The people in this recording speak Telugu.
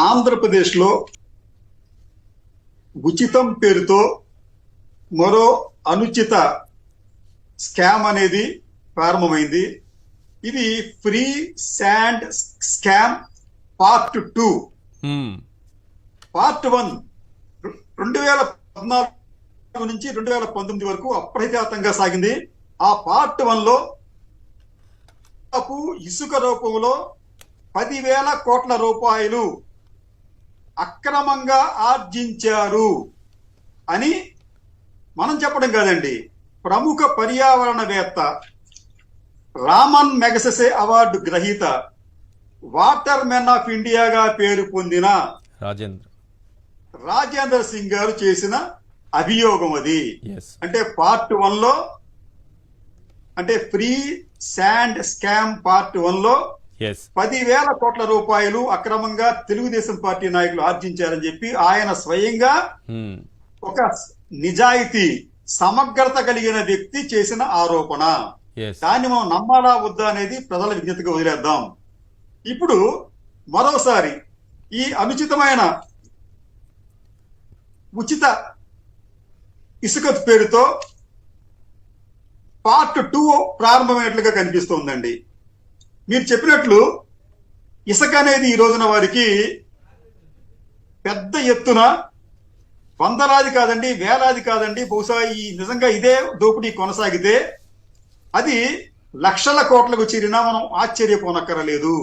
ఆంధ్రప్రదేశ్లో ఉచితం పేరుతో మరో అనుచిత స్కామ్ అనేది ప్రారంభమైంది. ఇది free sand scam part 2. Part 1 2014 నుంచి 2019 వరకు అప్రతిహతంగా సాగింది. ఆ పార్ట్ 1లో ఇసుక రూపంలో 10,000 కోట్ల రూపాయలు అక్రమంగా ఆర్జించారు అని మనం చెప్పడం కాదండి. ప్రముఖ పర్యావరణవేత్త, రామన్ మెగసెసే అవార్డు గ్రహీత, వాటర్ మెన్ ఆఫ్ ఇండియాగా పేరు పొందిన రాజేంద్ర సింగ్ గారు చేసిన అభియోగం అది. అంటే పార్ట్ 1లో, అంటే ఫ్రీ శాండ్ స్కామ్ పార్ట్ 1లో 10,000 కోట్ల రూపాయలు అక్రమంగా తెలుగుదేశం పార్టీ నాయకులు ఆర్జించారని చెప్పి ఆయన స్వయంగా ఒక నిజాయితీ, సమగ్రత కలిగిన వ్యక్తి చేసిన ఆరోపణ. దాన్ని మనం నమ్మాలా వద్దా అనేది ప్రజల విజ్ఞతగా వదిలేద్దాం. ఇప్పుడు మరోసారి ఈ అనుచితమైన ఉచిత ఇసుక పేరుతో పార్ట్ 2 ప్రారంభమైనట్లుగా కనిపిస్తోందండి. మీరు చెప్పినట్లు ఇసుక అనేది ఈ రోజున వారికి పెద్ద ఎత్తున వందలాది కాదండి, వేలాది కాదండి, బహుశా నిజంగా ఇదే దోపిడీ కొనసాగితే అది లక్షల కోట్లకు చేరినా మనం ఆశ్చర్యపోనక్కరలేదు.